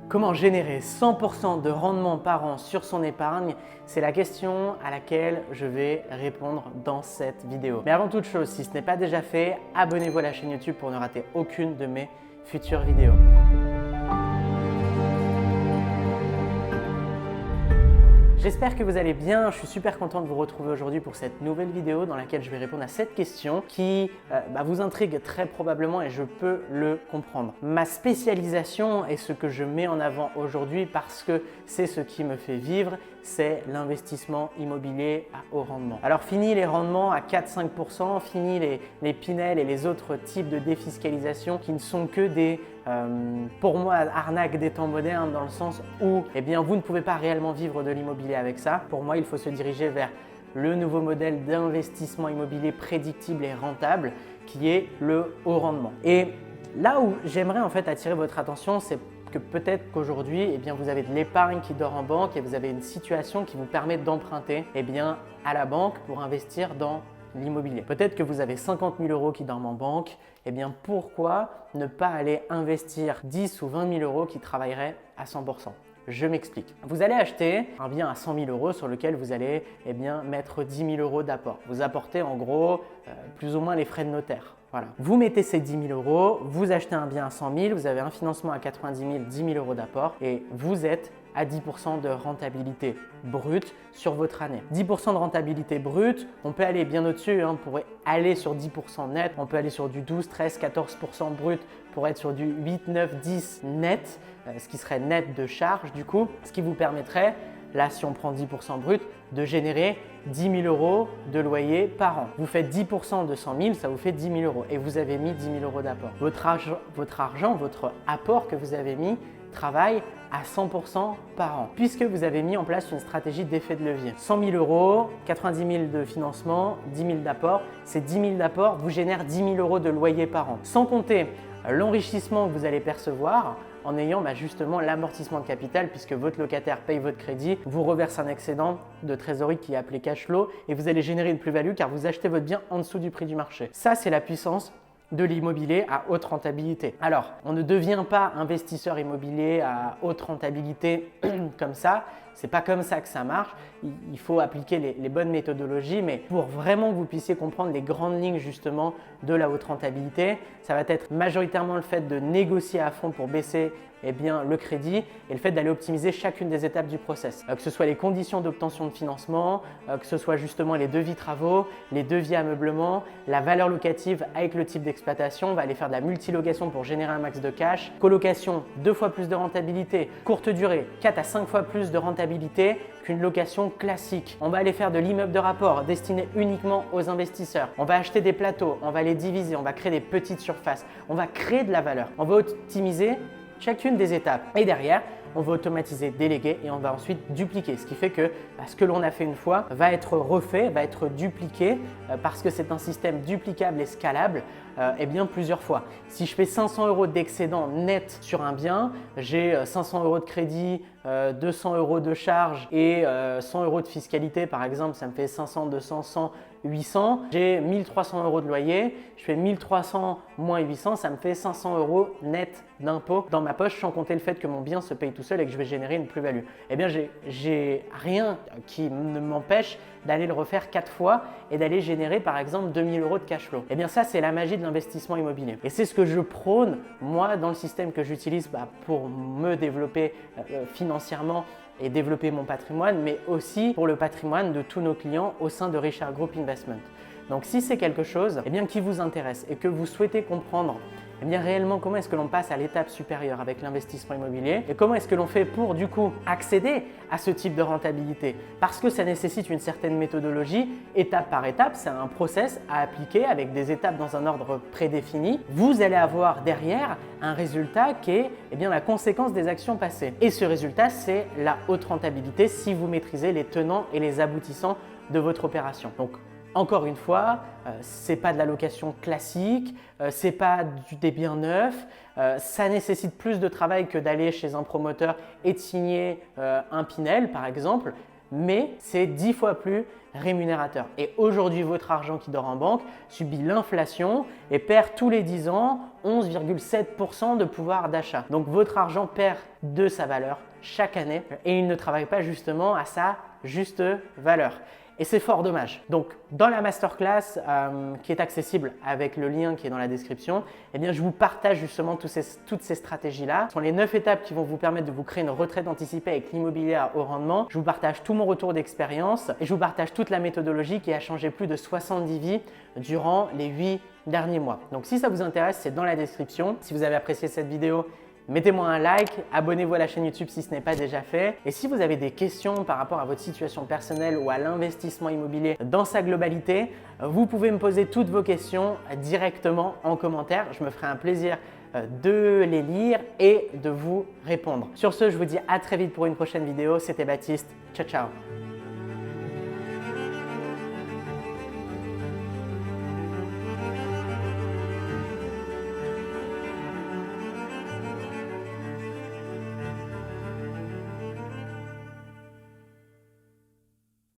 Comment générer 100% de rendement par an sur son épargne? C'est la question à laquelle je vais répondre dans cette vidéo. Mais avant toute chose, si ce n'est pas déjà fait, abonnez-vous à la chaîne YouTube pour ne rater aucune de mes futures vidéos. J'espère que vous allez bien, je suis super content de vous retrouver aujourd'hui pour cette nouvelle vidéo dans laquelle je vais répondre à cette question qui vous intrigue très probablement et je peux le comprendre. Ma spécialisation et ce que je mets en avant aujourd'hui parce que c'est ce qui me fait vivre, c'est l'investissement immobilier à haut rendement. Alors fini les rendements à 4-5%, fini les Pinel et les autres types de défiscalisation qui ne sont que des, pour moi, arnaques des temps modernes dans le sens où vous ne pouvez pas réellement vivre de l'immobilier avec ça. Pour moi, il faut se diriger vers le nouveau modèle d'investissement immobilier prédictible et rentable qui est le haut rendement. Et là où j'aimerais en fait attirer votre attention, c'est que peut-être qu'aujourd'hui, vous avez de l'épargne qui dort en banque et vous avez une situation qui vous permet d'emprunter à la banque pour investir dans l'immobilier. Peut-être que vous avez 50 000 euros qui dorment en banque. Pourquoi ne pas aller investir 10 ou 20 000 euros qui travailleraient à 100%? Je m'explique. Vous allez acheter un bien à 100 000 euros sur lequel vous allez mettre 10 000 euros d'apport. Vous apportez en gros plus ou moins les frais de notaire. Voilà. Vous mettez ces 10 000 euros, vous achetez un bien à 100 000, vous avez un financement à 90 000, 10 000 euros d'apport et vous êtes à 10% de rentabilité brute sur votre année. 10% de rentabilité brute, on peut aller bien au-dessus, on pourrait aller sur 10% net, on peut aller sur du 12, 13, 14% brut pour être sur du 8, 9, 10 net, ce qui serait net de charge du coup, ce qui vous permettrait, là si on prend 10% brut, de générer 10 000 euros de loyer par an. Vous faites 10% de 100 000, ça vous fait 10 000 euros et vous avez mis 10 000 euros d'apport. Votre argent, votre apport que vous avez mis travaille à 100% par an puisque vous avez mis en place une stratégie d'effet de levier. 100 000 euros, 90 000 de financement, 10 000 d'apport. Ces 10 000 d'apport vous génèrent 10 000 euros de loyer par an. Sans compter l'enrichissement que vous allez percevoir en ayant justement l'amortissement de capital puisque votre locataire paye votre crédit, vous reverse un excédent de trésorerie qui est appelé cash flow et vous allez générer une plus-value car vous achetez votre bien en dessous du prix du marché. Ça, c'est la puissance de l'immobilier à haute rentabilité. Alors, on ne devient pas investisseur immobilier à haute rentabilité comme ça. C'est pas comme ça que ça marche. Il faut appliquer les bonnes méthodologies, mais pour vraiment que vous puissiez comprendre les grandes lignes justement de la haute rentabilité, ça va être majoritairement le fait de négocier à fond pour baisser le crédit et le fait d'aller optimiser chacune des étapes du process. Que ce soit les conditions d'obtention de financement, que ce soit justement les devis travaux, les devis ameublement, la valeur locative avec le type d'exploitation. On va aller faire de la multilocation pour générer un max de cash. Colocation, 2 fois plus de rentabilité. Courte durée, 4 à 5 fois plus de rentabilité qu'une location classique. On va aller faire de l'immeuble de rapport destiné uniquement aux investisseurs. On va acheter des plateaux, on va les diviser, on va créer des petites surfaces, on va créer de la valeur. On va optimiser chacune des étapes et derrière, on va automatiser, déléguer et on va ensuite dupliquer. Ce qui fait que ce que l'on a fait une fois va être refait, va être dupliqué parce que c'est un système duplicable et scalable plusieurs fois. Si je fais 500 euros d'excédent net sur un bien, j'ai 500 euros de crédit, 200 euros de charge et 100 euros de fiscalité par exemple, ça me fait 500, 200, 100, 800. J'ai 1300 euros de loyer, je fais 1300 moins 800, ça me fait 500 euros net d'impôt dans ma poche sans compter le fait que mon bien se paye tout seul et que je vais générer une plus-value. J'ai rien qui ne m'empêche d'aller le refaire 4 fois et d'aller générer par exemple 2000 euros de cash flow. Ça, c'est la magie de l'investissement immobilier. Et c'est ce que je prône moi dans le système que j'utilise pour me développer financièrement et développer mon patrimoine, mais aussi pour le patrimoine de tous nos clients au sein de Richard Group Investment. Donc si c'est quelque chose qui vous intéresse et que vous souhaitez comprendre réellement comment est-ce que l'on passe à l'étape supérieure avec l'investissement immobilier et comment est-ce que l'on fait pour du coup accéder à ce type de rentabilité parce que ça nécessite une certaine méthodologie étape par étape, c'est un process à appliquer avec des étapes dans un ordre prédéfini. Vous allez avoir derrière un résultat qui est la conséquence des actions passées et ce résultat c'est la haute rentabilité si vous maîtrisez les tenants et les aboutissants de votre opération. Donc encore une fois, ce n'est pas de la location classique, ce n'est pas des biens neufs, ça nécessite plus de travail que d'aller chez un promoteur et de signer un Pinel par exemple. mais c'est 10 fois plus rémunérateur. Et aujourd'hui, votre argent qui dort en banque subit l'inflation et perd tous les 10 ans 11,7% de pouvoir d'achat. Donc votre argent perd de sa valeur chaque année et il ne travaille pas justement à sa juste valeur. Et c'est fort dommage. Donc, dans la masterclass qui est accessible avec le lien qui est dans la description, eh bien, je vous partage justement toutes ces stratégies-là. Ce sont les 9 étapes qui vont vous permettre de vous créer une retraite anticipée avec l'immobilier à haut rendement. Je vous partage tout mon retour d'expérience et je vous partage toute la méthodologie qui a changé plus de 70 vies durant les 8 derniers mois. Donc, si ça vous intéresse, c'est dans la description. Si vous avez apprécié cette vidéo, mettez-moi un like, abonnez-vous à la chaîne YouTube si ce n'est pas déjà fait. Et si vous avez des questions par rapport à votre situation personnelle ou à l'investissement immobilier dans sa globalité, vous pouvez me poser toutes vos questions directement en commentaire. Je me ferai un plaisir de les lire et de vous répondre. Sur ce, je vous dis à très vite pour une prochaine vidéo. C'était Baptiste. Ciao, ciao.